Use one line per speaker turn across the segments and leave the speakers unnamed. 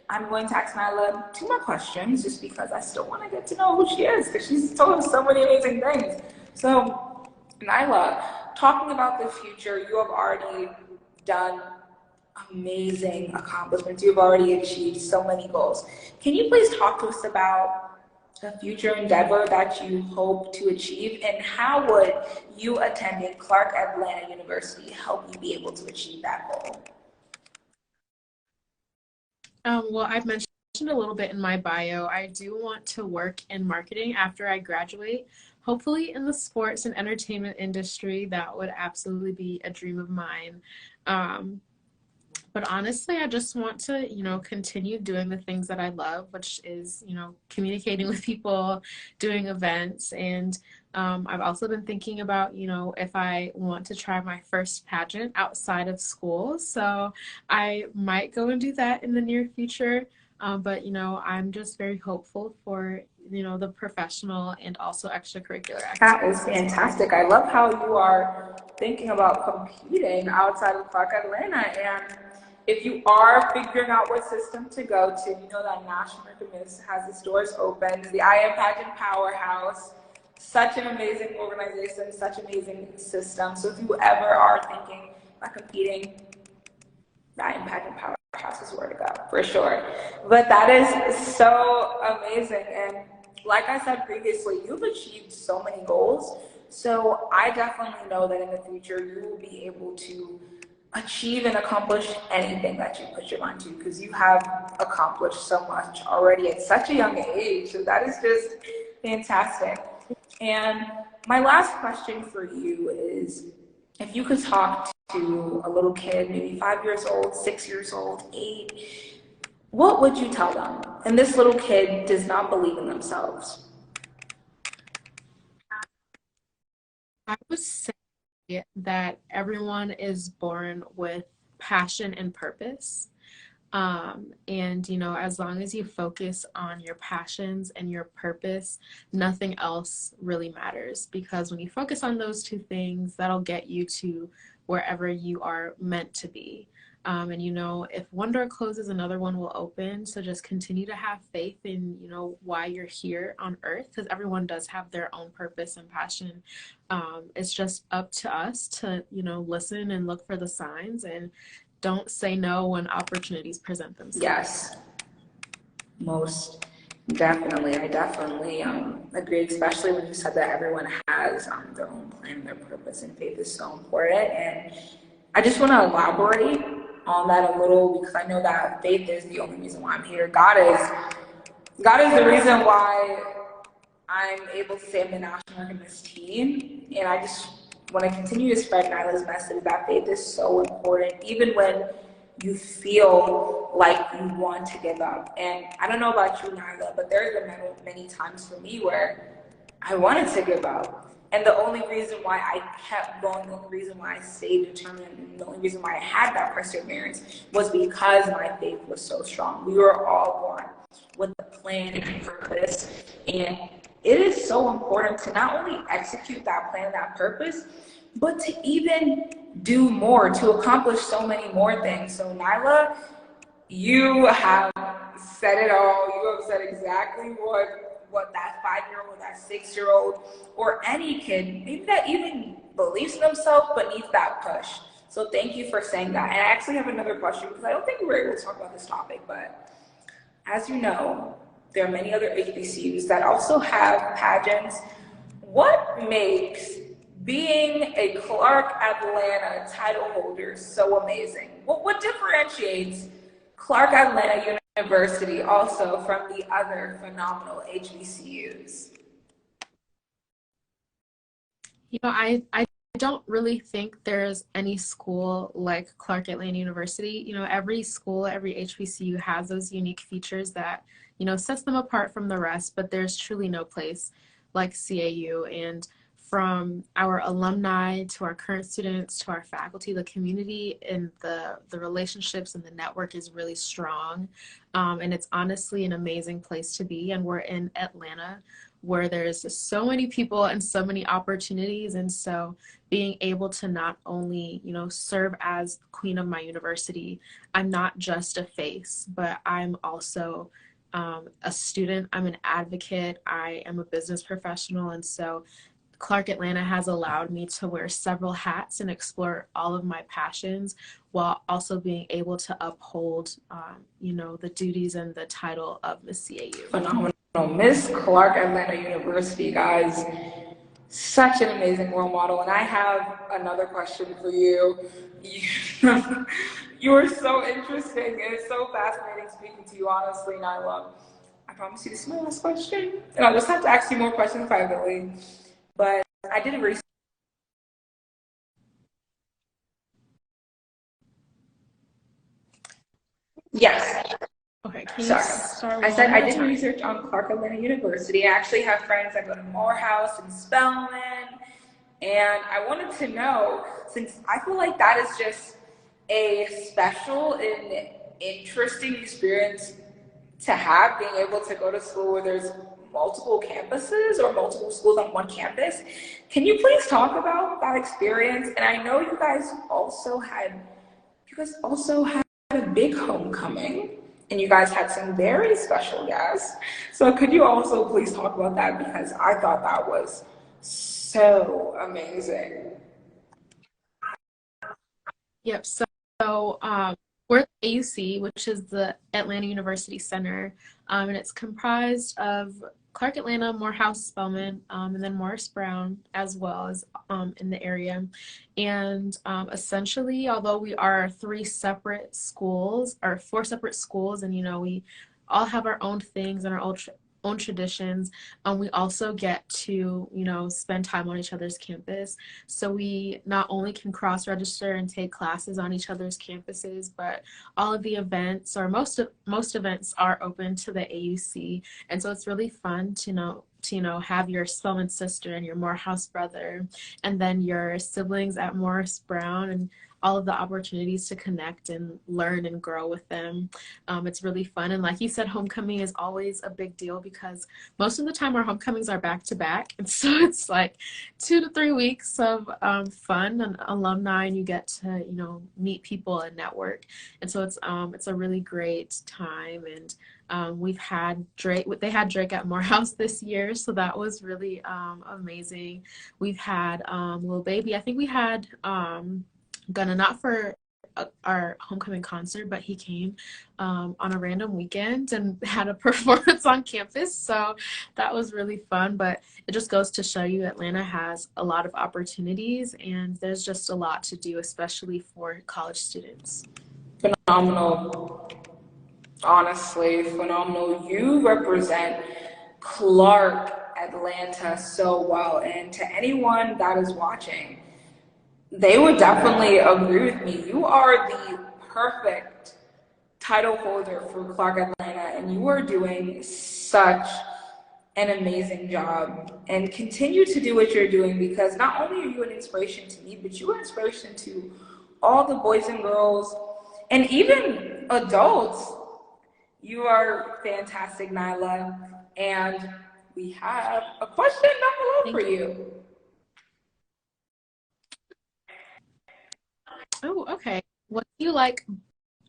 I'm going to ask Nailah 2 more questions just because I still want to get to know who she is because she's told us so many amazing things. So, Nailah, talking about the future, you have already done amazing accomplishments. You've already achieved so many goals. Can you please talk to us about a future endeavor that you hope to achieve, and how would you attending Clark Atlanta University help you be able to achieve that goal?
Well, I've mentioned a little bit in my bio. I do want to work in marketing after I graduate, hopefully in the sports and entertainment industry. That would absolutely be a dream of mine. Um, But honestly, I just want to, continue doing the things that I love, which is, communicating with people, doing events. And I've also been thinking about, if I want to try my first pageant outside of school. So I might go and do that in the near future. But, I'm just very hopeful for, the professional and also extracurricular activities.
That is fantastic. I love how you are thinking about competing outside of Clark Atlanta. And if you are figuring out what system to go to, you know that National Miss has its doors open. The I Am Pageant Powerhouse, such an amazing organization, such an amazing system. So if you ever are thinking about competing, the I Am Pageant Powerhouse is where to go, for sure. But that is so amazing. And like I said previously, you've achieved so many goals. So I definitely know that in the future, you will be able to achieve and accomplish anything that you put your mind to, because you have accomplished so much already at such a young age. So that is just fantastic. And my last question for you is, if you could talk to a little kid, maybe 5 years old, 6 years old, 8, what would you tell them? And this little kid does not believe in themselves.
I would say that everyone is born with passion and purpose. And, as long as you focus on your passions and your purpose, nothing else really matters. Because when you focus on those two things, that'll get you to wherever you are meant to be. And, if one door closes, another one will open. So just continue to have faith in, why you're here on earth, because everyone does have their own purpose and passion. It's just up to us to, listen and look for the signs, and don't say no when opportunities present themselves.
Yes, most definitely. I definitely agree, especially when you said that everyone has their own plan, their purpose, and faith is so important. And I just want to elaborate on that a little, because I know that faith is the only reason why I'm here. God is the reason why I'm able to say I'm the national work in this team. And I just want to continue to spread Nailah's message that faith is so important, even when you feel like you want to give up. And I don't know about you, Nailah, but there have been many times for me where I wanted to give up. And the only reason why I kept going, the only reason why I stayed determined, and the only reason why I had that perseverance was because my faith was so strong. We were all born with a plan and purpose. And it is so important to not only execute that plan, that purpose, but to even do more, to accomplish so many more things. So Nailah, you have said it all. You have said exactly what that 5-year-old, that 6-year-old, or any kid, maybe that even believes in themselves but needs that push. So thank you for saying that. And I actually have another question, because I don't think we were able to talk about this topic, but as you know, there are many other HBCUs that also have pageants. What makes being a Clark Atlanta title holder so amazing? What differentiates Clark Atlanta University also from the other phenomenal HBCUs?
I don't really think there's any school like Clark Atlanta University. Every school, every HBCU has those unique features that, sets them apart from the rest, but there's truly no place like CAU. And from our alumni to our current students to our faculty, the community and the relationships and the network is really strong. And it's honestly an amazing place to be. And we're in Atlanta, where there's so many people and so many opportunities. And so being able to not only, you know, serve as queen of my university, I'm not just a face, but I'm also a student, I'm an advocate, I am a business professional. And so Clark Atlanta has allowed me to wear several hats and explore all of my passions while also being able to uphold, you know, the duties and the title of Miss CAU.
Phenomenal. Miss Clark Atlanta University, guys. Such an amazing role model. And I have another question for you. You are so interesting. It's so fascinating speaking to you, honestly, Nailah. I promise you this is my last question. And I'll just have to ask you more questions privately. But I did research. Yes.
Okay, can you
Sorry.
start
I said I did
time?
research on Clark Atlanta University. I actually have friends that go to Morehouse and Spelman. And I wanted to know, since I feel like that is just a special and interesting experience to have, being able to go to school where there's multiple campuses or multiple schools on one campus. Can you please talk about that experience? And I know you guys also had a big homecoming, and you guys had some very special guests. So could you also please talk about that, because I thought that was so amazing.
Yep. So we're at the AUC, which is the Atlanta University Center, and it's comprised of Clark Atlanta, Morehouse, Spelman, and then Morris Brown as well as in the area. And essentially, although we are three separate schools or four separate schools, and you know we all have our own things and our own traditions, we also get to, you know, spend time on each other's campus. So we not only can cross-register and take classes on each other's campuses, but all of the events, or most events, are open to the AUC. And so it's really fun to have your Spelman sister and your Morehouse brother, and then your siblings at Morris Brown, and all of the opportunities to connect and learn and grow with them. It's really fun. And like you said, homecoming is always a big deal because most of the time our homecomings are back to back. And so it's like 2 to 3 weeks of fun and alumni, and you get to, you know, meet people and network. And so it's a really great time. And we've had Drake. They had Drake at Morehouse this year, so that was really amazing. We've had Lil Baby. I think we had Gunna, not for our homecoming concert, but he came on a random weekend and had a performance on campus. So that was really fun. But it just goes to show you Atlanta has a lot of opportunities, and there's just a lot to do, especially for college students.
Phenomenal. Honestly, phenomenal. You represent Clark Atlanta so well. And to anyone that is watching, they would definitely agree with me. You are the perfect title holder for Clark Atlanta, and you are doing such an amazing job. And continue to do what you're doing, because not only are you an inspiration to me, but you are an inspiration to all the boys and girls and even adults. You are fantastic, Nailah. And we have a question down below for you.
Oh, okay. What do you like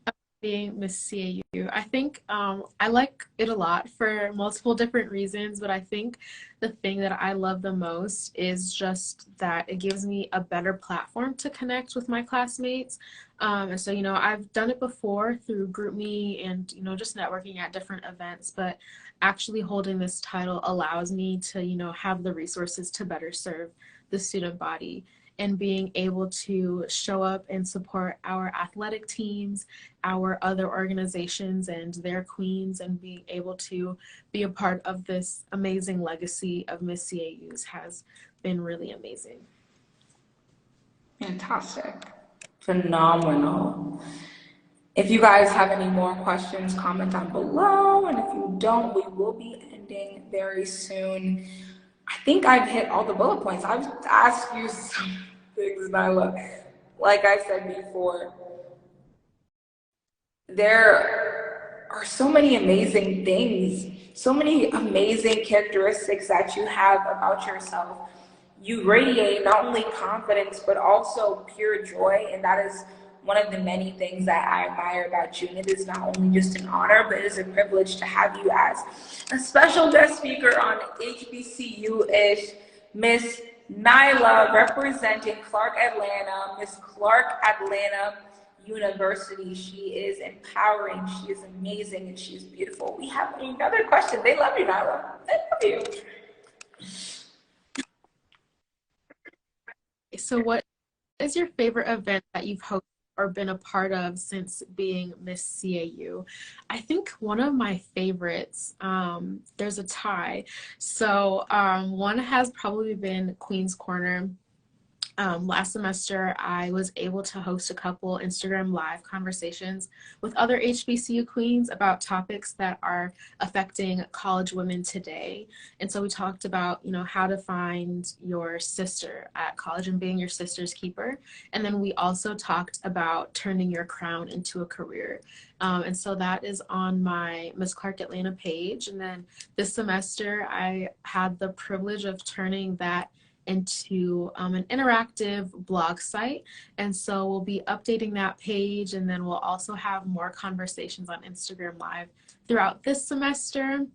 about being Miss CAU? I think I like it a lot for multiple different reasons, but I think the thing that I love the most is just that it gives me a better platform to connect with my classmates. And so, you know, I've done it before through GroupMe and, you know, just networking at different events, but actually holding this title allows me to, you know, have the resources to better serve the student body, and being able to show up and support our athletic teams, our other organizations and their queens, and being able to be a part of this amazing legacy of Miss CAUs has been really amazing.
Fantastic. Phenomenal. If you guys have any more questions, comment down below. And if you don't, we will be ending very soon. I think I've hit all the bullet points. I've asked you some things, Nailah. Like I said before, there are so many amazing things, so many amazing characteristics that you have about yourself. You radiate not only confidence, but also pure joy. And that is one of the many things that I admire about you. And it is not only just an honor, but it is a privilege to have you as a special guest speaker on HBCU-ish. Miss Nailah, representing Clark Atlanta, Miss Clark Atlanta University. She is empowering, she is amazing, and she is beautiful. We have another question. They love you, Nailah. They love you.
So what is your favorite event that you've hosted or been a part of since being Miss CAU? I think one of my favorites, there's a tie. So one has probably been Queen's Corner. Last semester, I was able to host a couple Instagram live conversations with other HBCU queens about topics that are affecting college women today. And so we talked about, you know, how to find your sister at college and being your sister's keeper. And then we also talked about turning your crown into a career. And so that is on my Miss Clark Atlanta page. And then this semester, I had the privilege of turning that into an interactive blog site. And so we'll be updating that page, and then we'll also have more conversations on Instagram Live throughout this semester.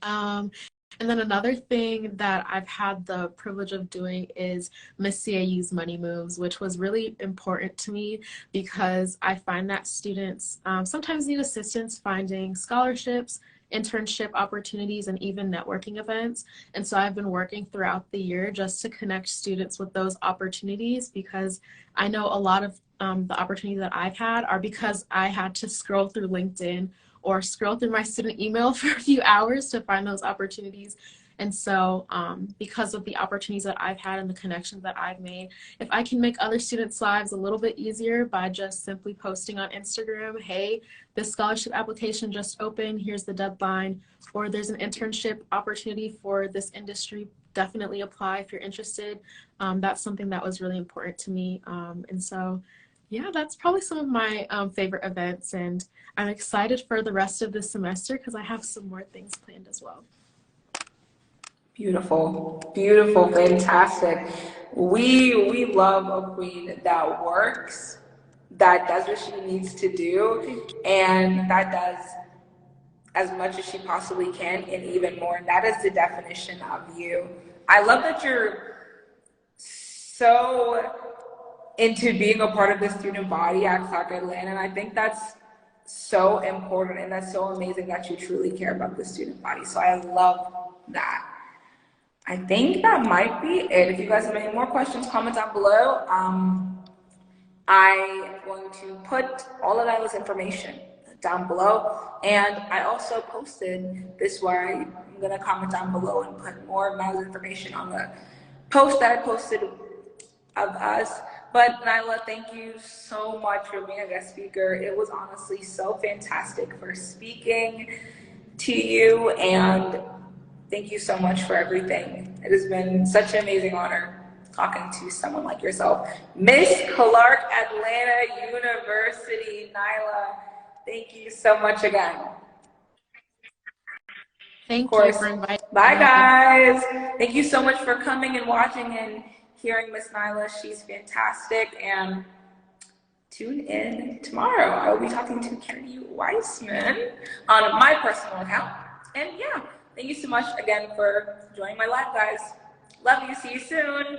And then another thing that I've had the privilege of doing is Miss CAU's Money Moves, which was really important to me because I find that students sometimes need assistance finding scholarships, internship opportunities, and even networking events. And so I've been working throughout the year just to connect students with those opportunities, because I know a lot of the opportunities that I've had are because I had to scroll through LinkedIn or scroll through my student email for a few hours to find those opportunities. And so because of the opportunities that I've had and the connections that I've made, if I can make other students' lives a little bit easier by just simply posting on Instagram, hey, this scholarship application just opened, here's the deadline, or there's an internship opportunity for this industry, definitely apply if you're interested. That's something that was really important to me. And so, yeah, that's probably some of my favorite events. And I'm excited for the rest of this semester because I have some more things planned as well.
Beautiful, beautiful, fantastic. We love a queen that works, that does what she needs to do, and that does as much as she possibly can and even more. And that is the definition of you. I love that you're so into being a part of the student body at Clark Atlanta, and I think that's so important, and that's so amazing that you truly care about the student body. So I love that. I think that might be it. If you guys have any more questions, comment down below. I'm going to put all of Nailah's information down below, and I also posted this where I'm gonna comment down below and put more of Nailah's information on the post that I posted of us. But Nailah, thank you so much for being a guest speaker. It was honestly so fantastic for speaking to you, and thank you so much for everything. It has been such an amazing honor talking to someone like yourself. Miss Clark Atlanta University, Nailah, thank you so much again.
Thank you for inviting me.
Bye, guys. Thank you so much for coming and watching and hearing Miss Nailah. She's fantastic. And tune in tomorrow. I will be talking to Kennedy Weissman on my personal account. And yeah, thank you so much again for joining my live, guys. Love you. See you soon.